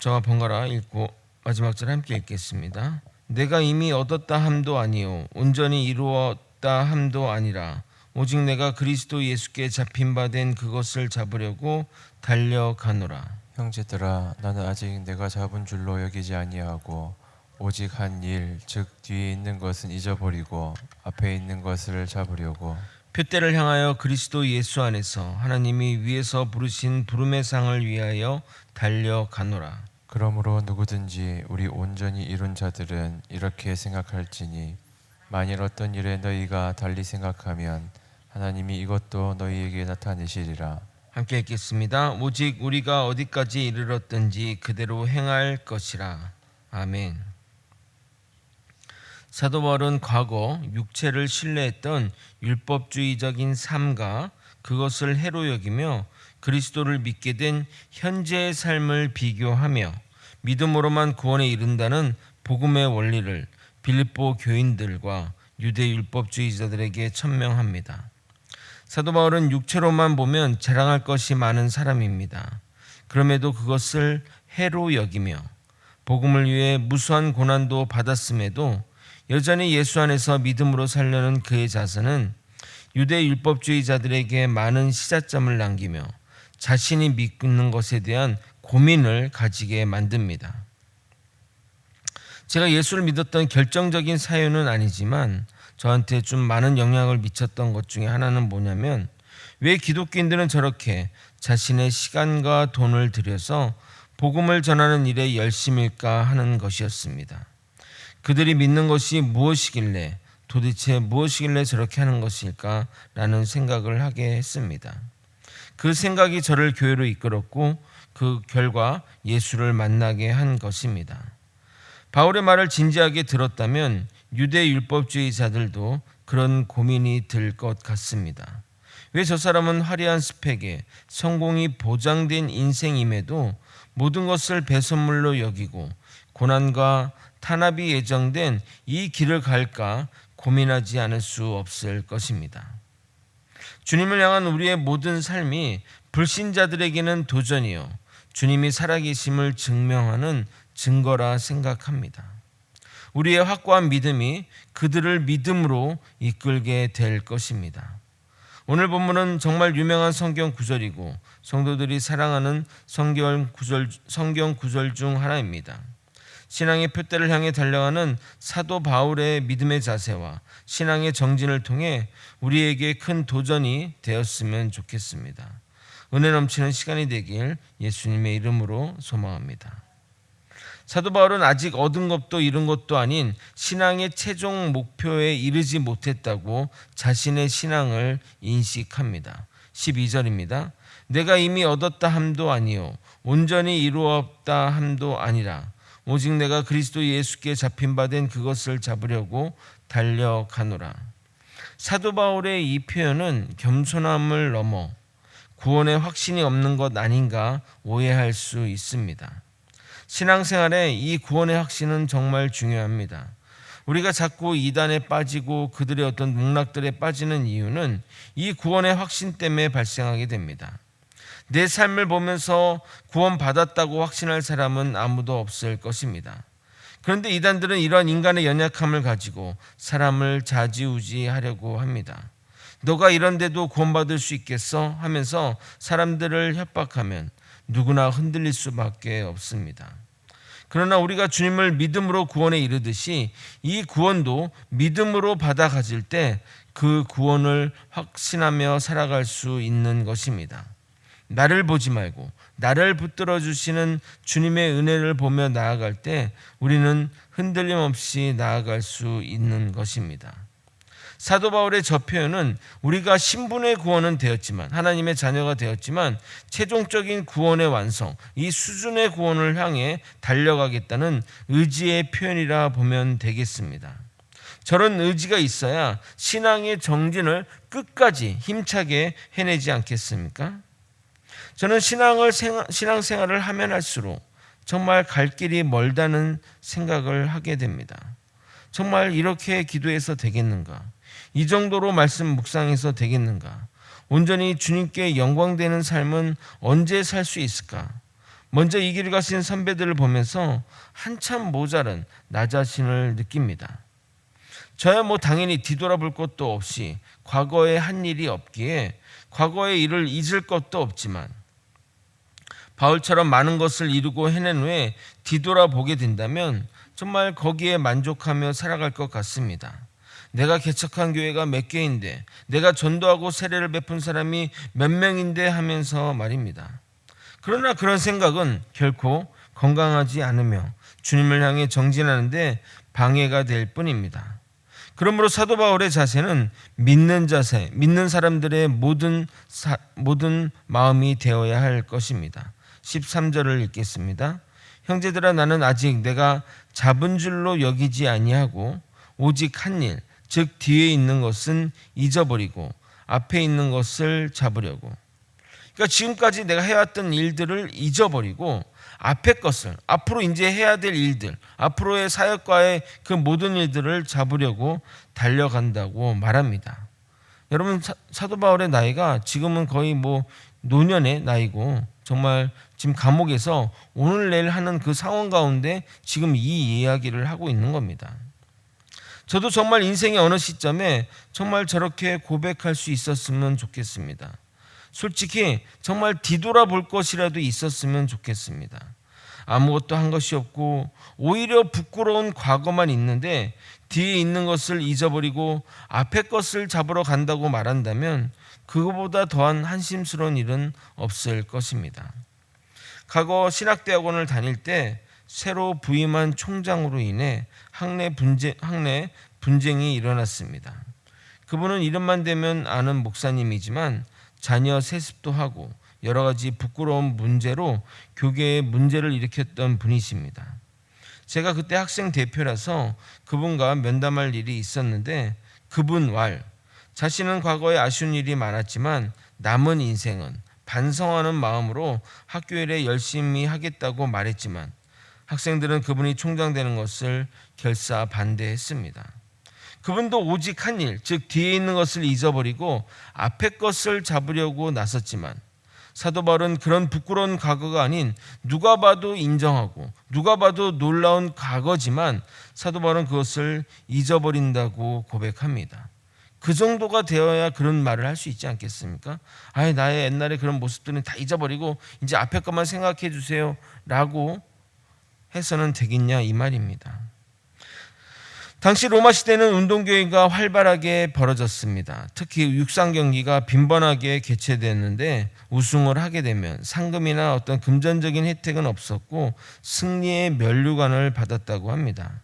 저와 번갈아 읽고 마지막 절 함께 읽겠습니다. 내가 이미 얻었다 함도 아니요 온전히 이루었다 함도 아니라 오직 내가 그리스도 예수께 잡힌 바 된 그것을 잡으려고 달려가노라. 형제들아, 나는 아직 내가 잡은 줄로 여기지 아니하고 오직 한 일, 즉 뒤에 있는 것은 잊어버리고 앞에 있는 것을 잡으려고 표대를 향하여 그리스도 예수 안에서 하나님이 위에서 부르신 부름의 상을 위하여 달려가노라. 그러므로 누구든지 우리 온전히 이룬 자들은 이렇게 생각할지니 만일 어떤 일에 너희가 달리 생각하면 하나님이 이것도 너희에게 나타내시리라. 함께 읽겠습니다. 오직 우리가 어디까지 이르렀든지 그대로 행할 것이라. 아멘. 사도 바울은 과거 육체를 신뢰했던 율법주의적인 삶과 그것을 해로 여기며 그리스도를 믿게 된 현재의 삶을 비교하며 믿음으로만 구원에 이른다는 복음의 원리를 빌립보 교인들과 유대 율법주의자들에게 천명합니다. 사도 바울은 육체로만 보면 자랑할 것이 많은 사람입니다. 그럼에도 그것을 해로 여기며 복음을 위해 무수한 고난도 받았음에도 여전히 예수 안에서 믿음으로 살려는 그의 자세는 유대 율법주의자들에게 많은 시사점을 남기며 자신이 믿는 것에 대한 고민을 가지게 만듭니다. 제가 예수를 믿었던 결정적인 사유는 아니지만 저한테 좀 많은 영향을 미쳤던 것 중에 하나는 뭐냐면 왜 기독교인들은 저렇게 자신의 시간과 돈을 들여서 복음을 전하는 일에 열심일까 하는 것이었습니다. 그들이 믿는 것이 무엇이길래 도대체 무엇이길래 저렇게 하는 것일까 라는 생각을 하게 했습니다. 그 생각이 저를 교회로 이끌었고 그 결과 예수를 만나게 한 것입니다. 바울의 말을 진지하게 들었다면 유대 율법주의자들도 그런 고민이 들 것 같습니다. 왜 저 사람은 화려한 스펙에 성공이 보장된 인생임에도 모든 것을 배선물로 여기고 고난과 탄압이 예정된 이 길을 갈까 고민하지 않을 수 없을 것입니다. 주님을 향한 우리의 모든 삶이 불신자들에게는 도전이요 주님이 살아계심을 증명하는 증거라 생각합니다. 우리의 확고한 믿음이 그들을 믿음으로 이끌게 될 것입니다. 오늘 본문은 정말 유명한 성경 구절이고 성도들이 사랑하는 성경 구절 중 하나입니다. 신앙의 표대를 향해 달려가는 사도 바울의 믿음의 자세와 신앙의 정진을 통해 우리에게 큰 도전이 되었으면 좋겠습니다. 은혜 넘치는 시간이 되길 예수님의 이름으로 소망합니다. 사도 바울은 아직 얻은 것도 잃은 것도 아닌 신앙의 최종 목표에 이르지 못했다고 자신의 신앙을 인식합니다. 12절입니다. 내가 이미 얻었다 함도 아니요 온전히 이루었다 함도 아니라 오직 내가 그리스도 예수께 잡힌 바 된 그것을 잡으려고 달려가노라. 사도 바울의 이 표현은 겸손함을 넘어 구원의 확신이 없는 것 아닌가 오해할 수 있습니다. 신앙생활에 이 구원의 확신은 정말 중요합니다. 우리가 자꾸 이단에 빠지고 그들의 어떤 문학들에 빠지는 이유는 이 구원의 확신 때문에 발생하게 됩니다. 내 삶을 보면서 구원받았다고 확신할 사람은 아무도 없을 것입니다. 그런데 이단들은 이러한 인간의 연약함을 가지고 사람을 좌지우지하려고 합니다. 너가 이런데도 구원받을 수 있겠어? 하면서 사람들을 협박하면 누구나 흔들릴 수밖에 없습니다. 그러나 우리가 주님을 믿음으로 구원에 이르듯이 이 구원도 믿음으로 받아 가질 때 그 구원을 확신하며 살아갈 수 있는 것입니다. 나를 보지 말고 나를 붙들어 주시는 주님의 은혜를 보며 나아갈 때 우리는 흔들림 없이 나아갈 수 있는 것입니다. 사도 바울의 저 표현은 우리가 신분의 구원은 되었지만 하나님의 자녀가 되었지만 최종적인 구원의 완성, 이 수준의 구원을 향해 달려가겠다는 의지의 표현이라 보면 되겠습니다. 저런 의지가 있어야 신앙의 정진을 끝까지 힘차게 해내지 않겠습니까? 저는 신앙생활을 하면 할수록 정말 갈 길이 멀다는 생각을 하게 됩니다. 정말 이렇게 기도해서 되겠는가? 이 정도로 말씀 묵상해서 되겠는가? 온전히 주님께 영광되는 삶은 언제 살 수 있을까? 먼저 이 길을 가신 선배들을 보면서 한참 모자란 나 자신을 느낍니다. 저야 뭐 당연히 뒤돌아볼 것도 없이 과거에 한 일이 없기에 과거의 일을 잊을 것도 없지만 바울처럼 많은 것을 이루고 해낸 후에 뒤돌아보게 된다면 정말 거기에 만족하며 살아갈 것 같습니다. 내가 개척한 교회가 몇 개인데, 내가 전도하고 세례를 베푼 사람이 몇 명인데 하면서 말입니다. 그러나 그런 생각은 결코 건강하지 않으며 주님을 향해 정진하는데 방해가 될 뿐입니다. 그러므로 사도 바울의 자세는 믿는 자세, 믿는 사람들의 모든 마음이 되어야 할 것입니다. 13절을 읽겠습니다. 형제들아, 나는 아직 내가 잡은 줄로 여기지 아니하고 오직 한 일, 즉 뒤에 있는 것은 잊어버리고 앞에 있는 것을 잡으려고. 그러니까 지금까지 내가 해왔던 일들을 잊어버리고 앞에 것을, 앞으로 이제 해야 될 일들, 앞으로의 사역과의 그 모든 일들을 잡으려고 달려간다고 말합니다. 여러분, 사도 바울의 나이가 지금은 거의 뭐 노년의 나이고 정말 지금 감옥에서 오늘 내일 하는 그 상황 가운데 지금 이 이야기를 하고 있는 겁니다. 저도 정말 인생의 어느 시점에 정말 저렇게 고백할 수 있었으면 좋겠습니다. 솔직히 정말 뒤돌아볼 것이라도 있었으면 좋겠습니다. 아무것도 한 것이 없고 오히려 부끄러운 과거만 있는데 뒤에 있는 것을 잊어버리고 앞에 것을 잡으러 간다고 말한다면 그거보다 더한 한심스러운 일은 없을 것입니다. 과거 신학대학원을 다닐 때 새로 부임한 총장으로 인해 학내 분쟁이 일어났습니다. 그분은 이름만 대면 아는 목사님이지만 자녀 세습도 하고 여러 가지 부끄러운 문제로 교계에 문제를 일으켰던 분이십니다. 제가 그때 학생 대표라서 그분과 면담할 일이 있었는데 그분 자신은 과거에 아쉬운 일이 많았지만 남은 인생은 반성하는 마음으로 학교 일에 열심히 하겠다고 말했지만 학생들은 그분이 총장 되는 것을 결사 반대했습니다. 그분도 오직 한 일, 즉 뒤에 있는 것을 잊어버리고 앞에 것을 잡으려고 나섰지만 사도 바울은 그런 부끄러운 과거가 아닌 누가 봐도 인정하고 누가 봐도 놀라운 과거지만 사도 바울은 그것을 잊어버린다고 고백합니다. 그 정도가 되어야 그런 말을 할 수 있지 않겠습니까? 나의 옛날에 그런 모습들은 다 잊어버리고 이제 앞에 것만 생각해 주세요 라고 해서는 되겠냐 이 말입니다. 당시 로마 시대는 운동교회가 활발하게 벌어졌습니다. 특히 육상 경기가 빈번하게 개최됐는데 우승을 하게 되면 상금이나 어떤 금전적인 혜택은 없었고 승리의 면류관을 받았다고 합니다.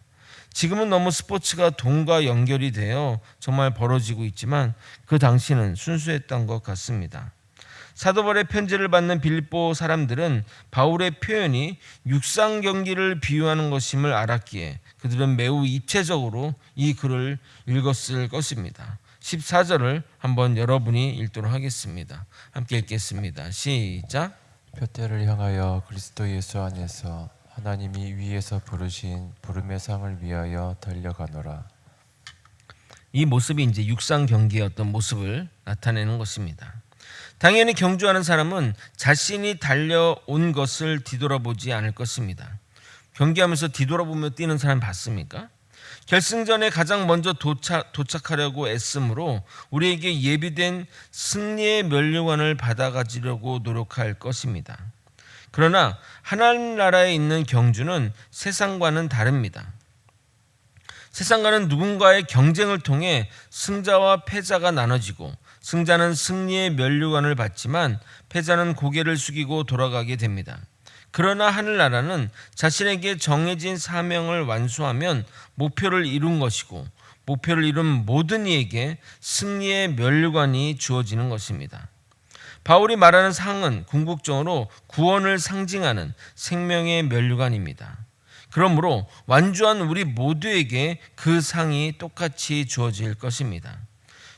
지금은 너무 스포츠가 돈과 연결이 되어 정말 벌어지고 있지만 그 당시는 순수했던 것 같습니다. 사도 바울의 편지를 받는 빌립보 사람들은 바울의 표현이 육상 경기를 비유하는 것임을 알았기에 그들은 매우 입체적으로 이 글을 읽었을 것입니다. 14절을 한번 여러분이 읽도록 하겠습니다. 함께 읽겠습니다. 시작. 표대를 향하여 그리스도 예수 안에서 하나님이 위에서 부르신 부름의 상을 위하여 달려가노라. 이 모습이 이제 육상 경기의 어떤 모습을 나타내는 것입니다. 당연히 경주하는 사람은 자신이 달려온 것을 뒤돌아보지 않을 것입니다. 경기하면서 뒤돌아보며 뛰는 사람 봤습니까? 결승전에 가장 먼저 도착하려고 애쓰므로 우리에게 예비된 승리의 면류관을 받아가지려고 노력할 것입니다. 그러나 하나님 나라에 있는 경주는 세상과는 다릅니다. 세상과는 누군가의 경쟁을 통해 승자와 패자가 나눠지고 승자는 승리의 면류관을 받지만 패자는 고개를 숙이고 돌아가게 됩니다. 그러나 하늘나라는 자신에게 정해진 사명을 완수하면 목표를 이룬 것이고 목표를 이룬 모든 이에게 승리의 면류관이 주어지는 것입니다. 바울이 말하는 상은 궁극적으로 구원을 상징하는 생명의 면류관입니다. 그러므로 완주한 우리 모두에게 그 상이 똑같이 주어질 것입니다.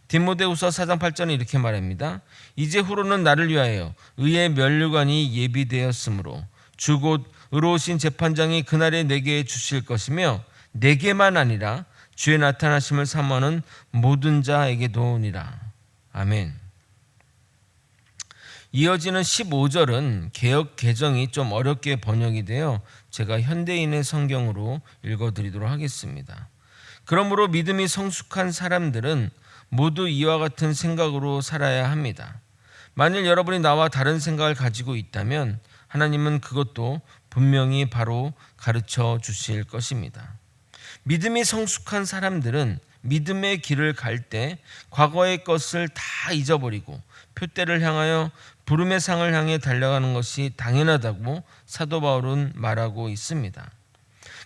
디모데후서 4장 8절은 이렇게 말합니다. 이제 후로는 나를 위하여 의의 면류관이 예비되었으므로 주 곧 의로우신 재판장이 그날에 내게 주실 것이며 내게만 아니라 주의 나타나심을 사모하는 모든 자에게도니라. 아멘. 이어지는 15절은 개역 개정이 좀 어렵게 번역이 되어 제가 현대인의 성경으로 읽어드리도록 하겠습니다. 그러므로 믿음이 성숙한 사람들은 모두 이와 같은 생각으로 살아야 합니다. 만일 여러분이 나와 다른 생각을 가지고 있다면 하나님은 그것도 분명히 바로 가르쳐 주실 것입니다. 믿음이 성숙한 사람들은 믿음의 길을 갈 때 과거의 것을 다 잊어버리고 표대를 향하여 부름의 상을 향해 달려가는 것이 당연하다고 사도 바울은 말하고 있습니다.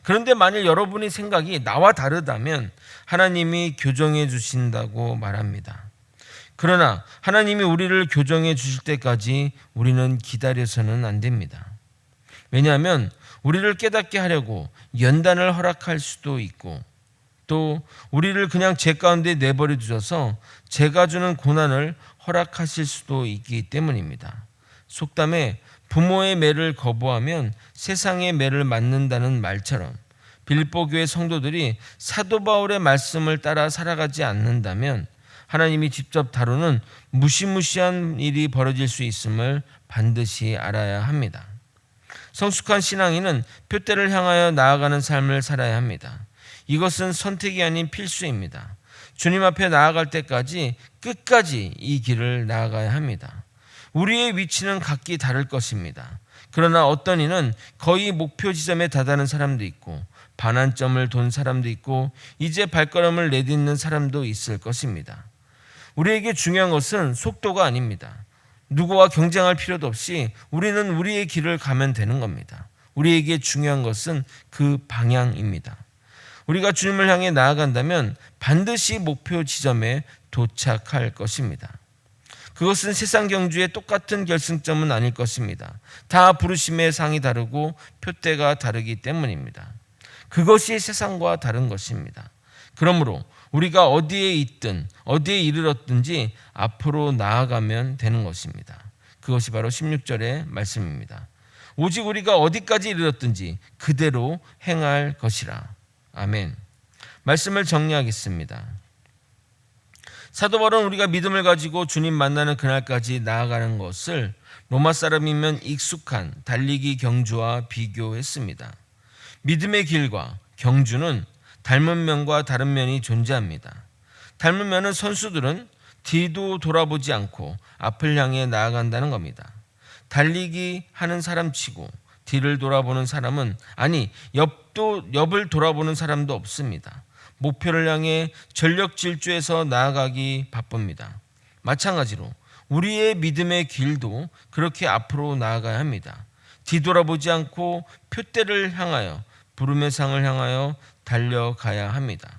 그런데 만일 여러분의 생각이 나와 다르다면 하나님이 교정해 주신다고 말합니다. 그러나 하나님이 우리를 교정해 주실 때까지 우리는 기다려서는 안 됩니다. 왜냐하면 우리를 깨닫게 하려고 연단을 허락할 수도 있고 또 우리를 그냥 죄 가운데 내버려 두셔서 죄가 주는 고난을 허락하실 수도 있기 때문입니다. 속담에 부모의 매를 거부하면 세상의 매를 맞는다는 말처럼 빌립보 교회 성도들이 사도 바울의 말씀을 따라 살아가지 않는다면 하나님이 직접 다루는 무시무시한 일이 벌어질 수 있음을 반드시 알아야 합니다. 성숙한 신앙인은 표대를 향하여 나아가는 삶을 살아야 합니다. 이것은 선택이 아닌 필수입니다. 주님 앞에 나아갈 때까지 끝까지 이 길을 나아가야 합니다. 우리의 위치는 각기 다를 것입니다. 그러나 어떤 이는 거의 목표 지점에 다다른 사람도 있고 반환점을 돈 사람도 있고 이제 발걸음을 내딛는 사람도 있을 것입니다. 우리에게 중요한 것은 속도가 아닙니다. 누구와 경쟁할 필요도 없이 우리는 우리의 길을 가면 되는 겁니다. 우리에게 중요한 것은 그 방향입니다. 우리가 주님을 향해 나아간다면 반드시 목표 지점에 도착할 것입니다. 그것은 세상 경주의 똑같은 결승점은 아닐 것입니다. 다 부르심의 상이 다르고 표대가 다르기 때문입니다. 그것이 세상과 다른 것입니다. 그러므로 우리가 어디에 있든 어디에 이르렀든지 앞으로 나아가면 되는 것입니다. 그것이 바로 16절의 말씀입니다. 오직 우리가 어디까지 이르렀든지 그대로 행할 것이라. 아멘. 말씀을 정리하겠습니다. 사도 바울은 우리가 믿음을 가지고 주님 만나는 그날까지 나아가는 것을 로마 사람이면 익숙한 달리기 경주와 비교했습니다. 믿음의 길과 경주는 닮은 면과 다른 면이 존재합니다. 닮은 면은 선수들은 뒤도 돌아보지 않고 앞을 향해 나아간다는 겁니다. 달리기 하는 사람치고 뒤를 돌아보는 사람은 옆을 돌아보는 사람도 없습니다. 목표를 향해 전력 질주해서 나아가기 바쁩니다. 마찬가지로 우리의 믿음의 길도 그렇게 앞으로 나아가야 합니다. 뒤돌아보지 않고 표대를 향하여 부름의 상을 향하여 달려가야 합니다.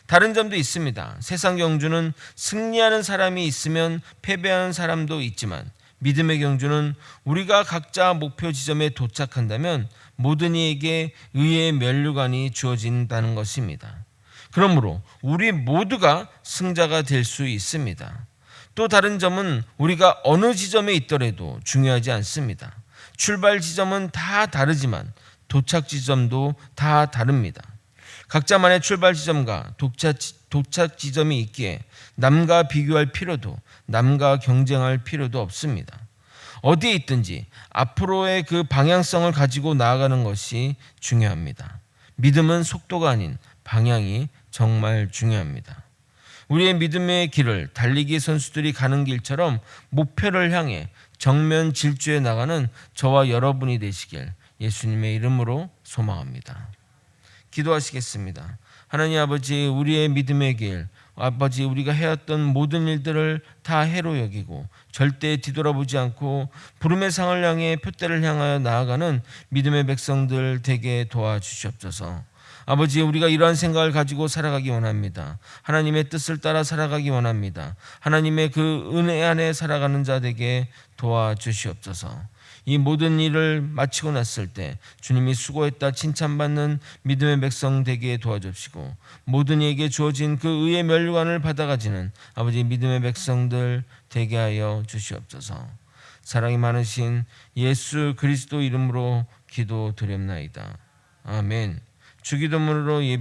다른 점도 있습니다. 세상 경주는 승리하는 사람이 있으면 패배하는 사람도 있지만 믿음의 경주는 우리가 각자 목표 지점에 도착한다면 모든 이에게 의의 면류관이 주어진다는 것입니다. 그러므로 우리 모두가 승자가 될 수 있습니다. 또 다른 점은 우리가 어느 지점에 있더라도 중요하지 않습니다. 출발 지점은 다 다르지만 도착 지점도 다 다릅니다. 각자만의 출발 지점과 도착 지점이 있기에 남과 비교할 필요도 남과 경쟁할 필요도 없습니다. 어디에 있든지 앞으로의 그 방향성을 가지고 나아가는 것이 중요합니다. 믿음은 속도가 아닌 방향이 정말 중요합니다. 우리의 믿음의 길을 달리기 선수들이 가는 길처럼 목표를 향해 정면 질주해 나가는 저와 여러분이 되시길 예수님의 이름으로 소망합니다. 기도하시겠습니다. 하나님 아버지, 우리의 믿음의 길, 아버지, 우리가 해왔던 모든 일들을 다 해로 여기고 절대 뒤돌아보지 않고 부름의 상을 향해 표대를 향하여 나아가는 믿음의 백성들 되게 도와주시옵소서. 아버지, 우리가 이러한 생각을 가지고 살아가기 원합니다. 하나님의 뜻을 따라 살아가기 원합니다. 하나님의 그 은혜 안에 살아가는 자 되게 도와주시옵소서. 이 모든 일을 마치고 났을 때 주님이 수고했다 칭찬받는 믿음의 백성 되게 도와주시고 모든 이에게 주어진 그 의의 면류관을 받아가지는 아버지 믿음의 백성들 되게 하여 주시옵소서. 사랑이 많으신 예수 그리스도 이름으로 기도드렸나이다. 아멘. 주기도문으로 예배